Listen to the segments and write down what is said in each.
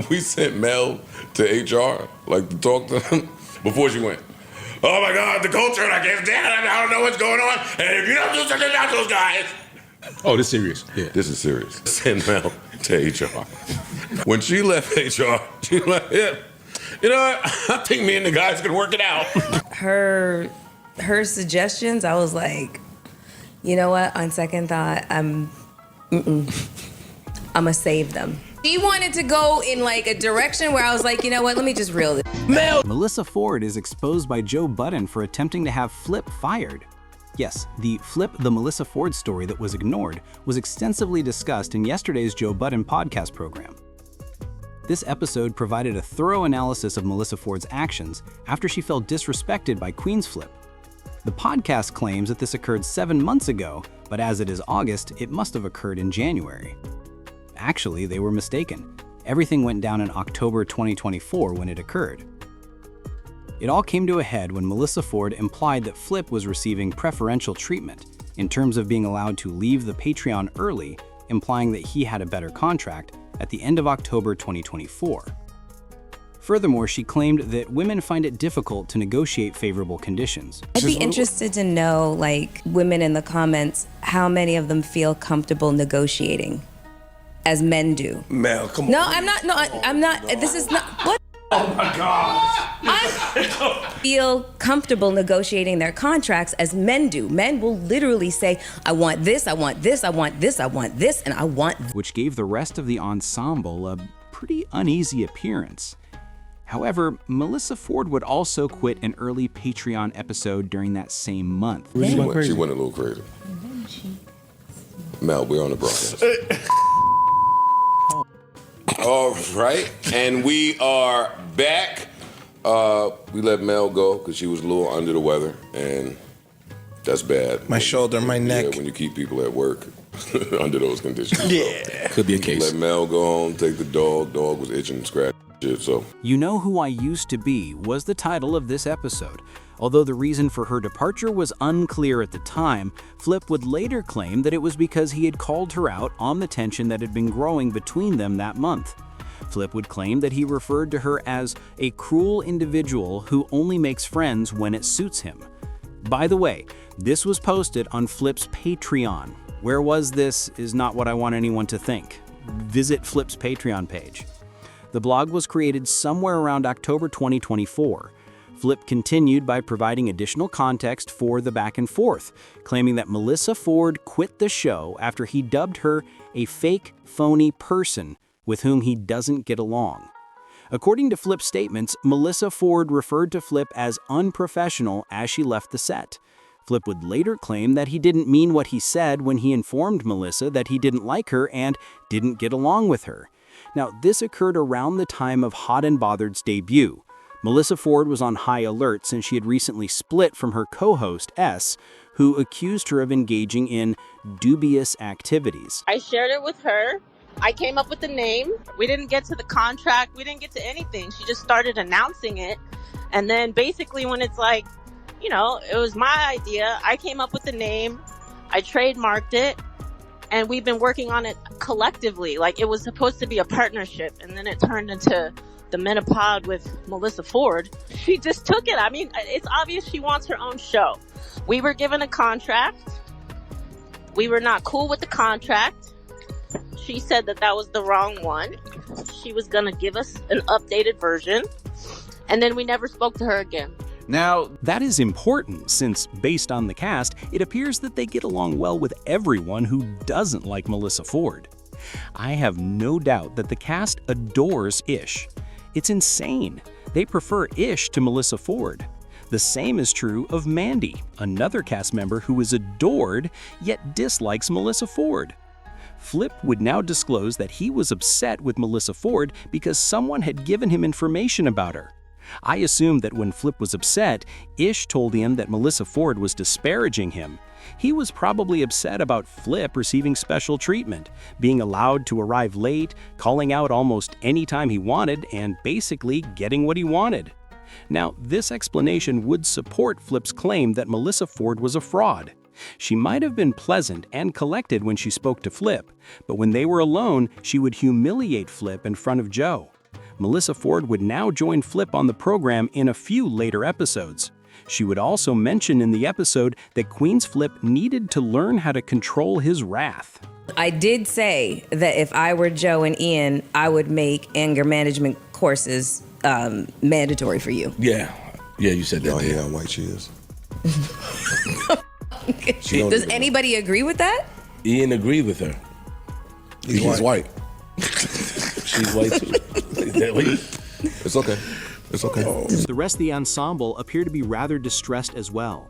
We sent Mel to HR, like to talk to them before she went. Oh my God, the culture, and I can't stand it, I don't know what's going on, and if you don't do something about those guys. Oh, this is serious. Yeah. This is serious. Send Mel to HR. When she left HR, she was like, yeah, you know what? I think me and the guys can work it out. Her suggestions, I was like, you know what? On second thought, I'm gonna save them. She wanted to go in like a direction where I was like, you know what? Let me just reel this. Melyssa Ford is exposed by Joe Budden for attempting to have Flip fired. Yes, the Flip the Melyssa Ford story that was ignored was extensively discussed in yesterday's Joe Budden Podcast program. This episode provided a thorough analysis of Melyssa Ford's actions after she felt disrespected by QueenzFlip. The podcast claims that this occurred 7 months ago, but as it is August, it must have occurred in January. Actually, they were mistaken. Everything went down in October 2024 when it occurred. It all came to a head when Melyssa Ford implied that Flip was receiving preferential treatment in terms of being allowed to leave the Patreon early, implying that he had a better contract at the end of October 2024. Furthermore, she claimed that women find it difficult to negotiate favorable conditions. I'd be interested to know, like, women in the comments, how many of them feel comfortable negotiating as men do. Mel, come on. No, I'm not. No, I'm not. This is not. What? Oh my God. I feel comfortable negotiating their contracts as men do. Men will literally say, I want this, I want this, I want this, I want this, and I want this. Which gave the rest of the ensemble a pretty uneasy appearance. However, Melyssa Ford would also quit an early Patreon episode during that same month. She went a little crazy. Mel, we're on the broadcast. All right, and we are back. We let Mel go because she was a little under the weather, and that's bad. My shoulder, my neck. Yeah, when you keep people at work under those conditions. Yeah. Could be a case. Let Mel go home, take the dog. Dog was itching and scratching shit, so. You Know Who I Used to Be was the title of this episode. Although the reason for her departure was unclear at the time, Flip would later claim that it was because he had called her out on the tension that had been growing between them that month. Flip would claim that he referred to her as a cruel individual who only makes friends when it suits him. By the way, this was posted on Flip's Patreon. Where was this is not what I want anyone to think. Visit Flip's Patreon page. The blog was created somewhere around October 2024. Flip continued by providing additional context for the back and forth, claiming that Melyssa Ford quit the show after he dubbed her a fake, phony person with whom he doesn't get along. According to Flip's statements, Melyssa Ford referred to Flip as unprofessional as she left the set. Flip would later claim that he didn't mean what he said when he informed Melyssa that he didn't like her and didn't get along with her. Now, this occurred around the time of Hot and Bothered's debut. Melyssa Ford was on high alert since she had recently split from her co-host, S, who accused her of engaging in dubious activities. I shared it with her. I came up with the name. We didn't get to the contract. We didn't get to anything. She just started announcing it. And then basically when it's like, you know, it was my idea. I came up with the name. I trademarked it. And we've been working on it collectively. Like, it was supposed to be a partnership. And then it turned into the Menopod with Melyssa Ford. She just took it. I mean, it's obvious she wants her own show. We were given a contract. We were not cool with the contract. She said that that was the wrong one. She was going to give us an updated version. And then we never spoke to her again. Now, that is important since, based on the cast, it appears that they get along well with everyone who doesn't like Melyssa Ford. I have no doubt that the cast adores Ish. It's insane. They prefer Ish to Melyssa Ford. The same is true of Mandy, another cast member who is adored yet dislikes Melyssa Ford. Flip would now disclose that he was upset with Melyssa Ford because someone had given him information about her. I assumed that when Flip was upset, Ish told him that Melyssa Ford was disparaging him. He was probably upset about Flip receiving special treatment, being allowed to arrive late, calling out almost any time he wanted, and basically getting what he wanted. Now, this explanation would support Flip's claim that Melyssa Ford was a fraud. She might have been pleasant and collected when she spoke to Flip, but when they were alone, she would humiliate Flip in front of Joe. Melyssa Ford would now join Flip on the program in a few later episodes. She would also mention in the episode that QueenzFlip needed to learn how to control his wrath. I did say that if I were Joe and Ian, I would make anger management courses mandatory for you. Yeah, you said that. Y'all hate how white she is. Does anybody agree with that? Ian agreed with her. He's white. She's white too. It's okay. It's okay. The rest of the ensemble appear to be rather distressed as well.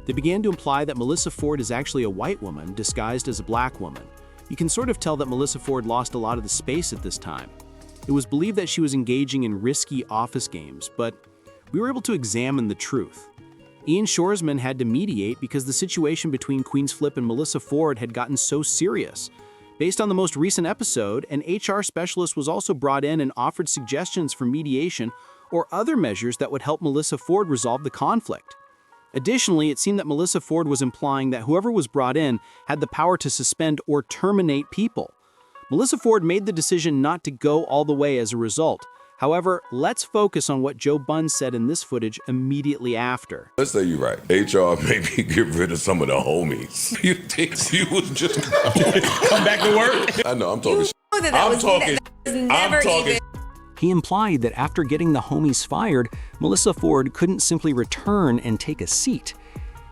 They began to imply that Melyssa Ford is actually a white woman disguised as a black woman. You can sort of tell that Melyssa Ford lost a lot of the space at this time. It was believed that she was engaging in risky office games, but we were able to examine the truth. Ian Shoresman had to mediate because the situation between QueenzFlip and Melyssa Ford had gotten so serious. Based on the most recent episode, an HR specialist was also brought in and offered suggestions for mediation or other measures that would help Melyssa Ford resolve the conflict. Additionally, it seemed that Melyssa Ford was implying that whoever was brought in had the power to suspend or terminate people. Melyssa Ford made the decision not to go all the way as a result. However, let's focus on what Joe Budden said in this footage immediately after. Let's say you're right. HR made me get rid of some of the homies. You think you was just come back to work? I know, I'm talking shit. I'm talking. He implied that after getting the homies fired, Melyssa Ford couldn't simply return and take a seat.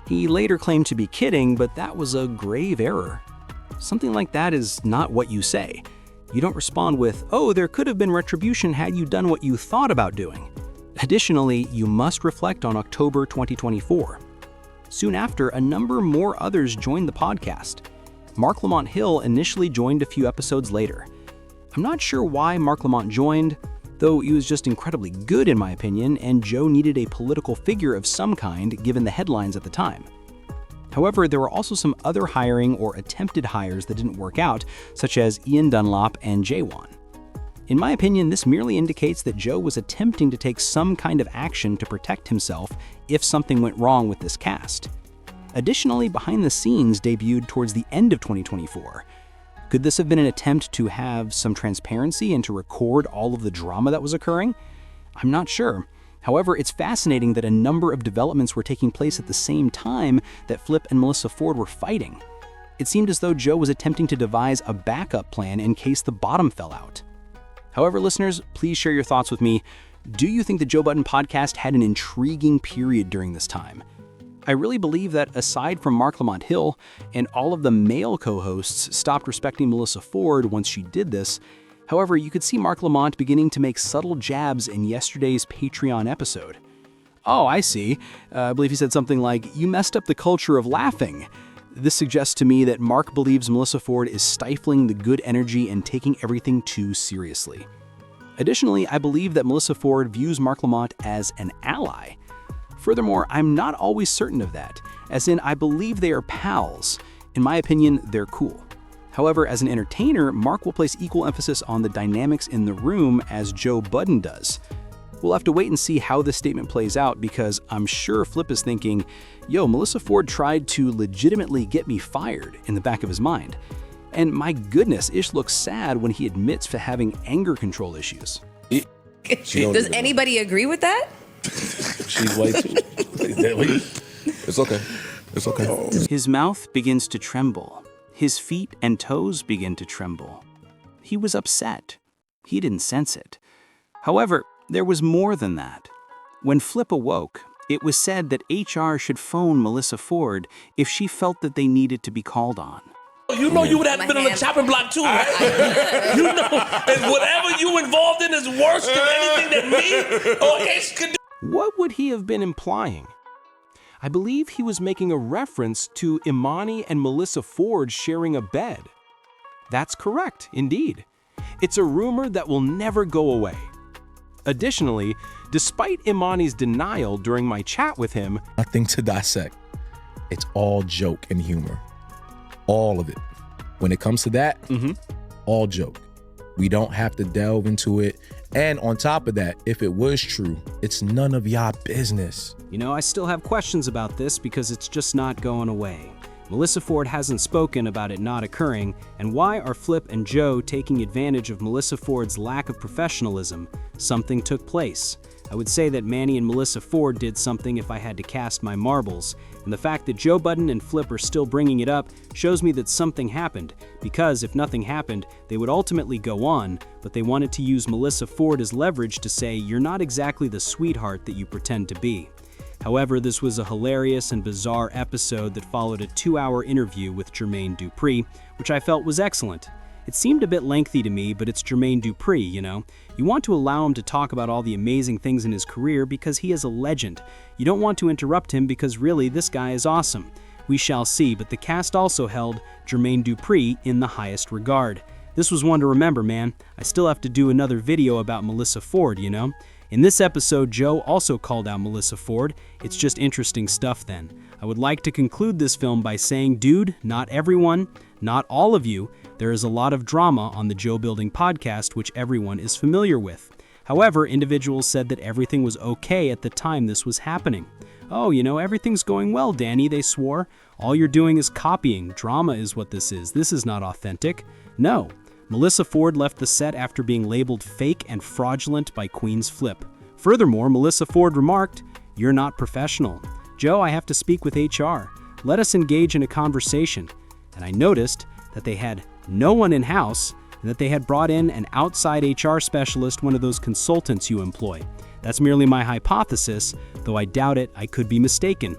He later claimed to be kidding, but that was a grave error. Something like that is not what you say. You don't respond with, "Oh, there could have been retribution had you done what you thought about doing." Additionally, you must reflect on October 2024. Soon after, a number more others joined the podcast. Mark Lamont Hill initially joined a few episodes later. I'm not sure why Mark Lamont joined, though he was just incredibly good in my opinion, and Joe needed a political figure of some kind given the headlines at the time. However, there were also some other hiring or attempted hires that didn't work out, such as Ian Dunlop and Jaywan. In my opinion, this merely indicates that Joe was attempting to take some kind of action to protect himself if something went wrong with this cast. Additionally, Behind the Scenes debuted towards the end of 2024. Could this have been an attempt to have some transparency and to record all of the drama that was occurring? I'm not sure. However, it's fascinating that a number of developments were taking place at the same time that Flip and Melyssa Ford were fighting. It seemed as though Joe was attempting to devise a backup plan in case the bottom fell out. However, listeners, please share your thoughts with me. Do you think the Joe Budden Podcast had an intriguing period during this time? I really believe that aside from Mark Lamont Hill and all of the male co-hosts stopped respecting Melyssa Ford once she did this. However, you could see Mark Lamont beginning to make subtle jabs in yesterday's Patreon episode. Oh, I see. I believe he said something like, "You messed up the culture of laughing." This suggests to me that Mark believes Melyssa Ford is stifling the good energy and taking everything too seriously. Additionally, I believe that Melyssa Ford views Mark Lamont as an ally. Furthermore, I'm not always certain of that, as in I believe they are pals. In my opinion, they're cool. However, as an entertainer, Mark will place equal emphasis on the dynamics in the room as Joe Budden does. We'll have to wait and see how this statement plays out because I'm sure Flip is thinking, yo, Melyssa Ford tried to legitimately get me fired in the back of his mind. And my goodness, Ish looks sad when he admits to having anger control issues. Does anybody agree with that? She's white too. It's okay. It's okay. His mouth begins to tremble. His feet and toes begin to tremble. He was upset. He didn't sense it. However, there was more than that. When Flip awoke, it was said that HR should phone Melyssa Ford if she felt that they needed to be called on. You know you would have been on the chopping block too, right? You know, and whatever you involved in is worse than anything that me or Ish could do. What would he have been implying? I believe he was making a reference to Imani and Melyssa Ford sharing a bed. That's correct, indeed. It's a rumor that will never go away. Additionally, despite Imani's denial during my chat with him, nothing to dissect. It's all joke and humor. All of it. When it comes to that, all joke. We don't have to delve into it. And on top of that, if it was true, it's none of y'all business. You know, I still have questions about this because it's just not going away. Melyssa Ford hasn't spoken about it not occurring, and why are Flip and Joe taking advantage of Melyssa Ford's lack of professionalism? Something took place. I would say that Manny and Melyssa Ford did something if I had to cast my marbles, and the fact that Joe Budden and Flip are still bringing it up shows me that something happened, because if nothing happened, they would ultimately go on, but they wanted to use Melyssa Ford as leverage to say you're not exactly the sweetheart that you pretend to be. However, this was a hilarious and bizarre episode that followed a 2-hour interview with Jermaine Dupri, which I felt was excellent. It seemed a bit lengthy to me, but it's Jermaine Dupri, you know? You want to allow him to talk about all the amazing things in his career because he is a legend. You don't want to interrupt him because really, this guy is awesome. We shall see, but the cast also held Jermaine Dupri in the highest regard. This was one to remember, man. I still have to do another video about Melyssa Ford, you know? In this episode, Joe also called out Melyssa Ford. It's just interesting stuff then. I would like to conclude this film by saying, dude, not everyone, not all of you, there is a lot of drama on the Joe Budden Podcast which everyone is familiar with. However, individuals said that everything was okay at the time this was happening. Oh, you know, everything's going well, Danny, they swore. All you're doing is copying. Drama is what this is. This is not authentic. No. Melyssa Ford left the set after being labeled fake and fraudulent by QueenzFlip. Furthermore, Melyssa Ford remarked, "You're not professional. Joe, I have to speak with HR. Let us engage in a conversation." And I noticed that they had no one in-house and that they had brought in an outside HR specialist, one of those consultants you employ. That's merely my hypothesis, though I doubt it, I could be mistaken.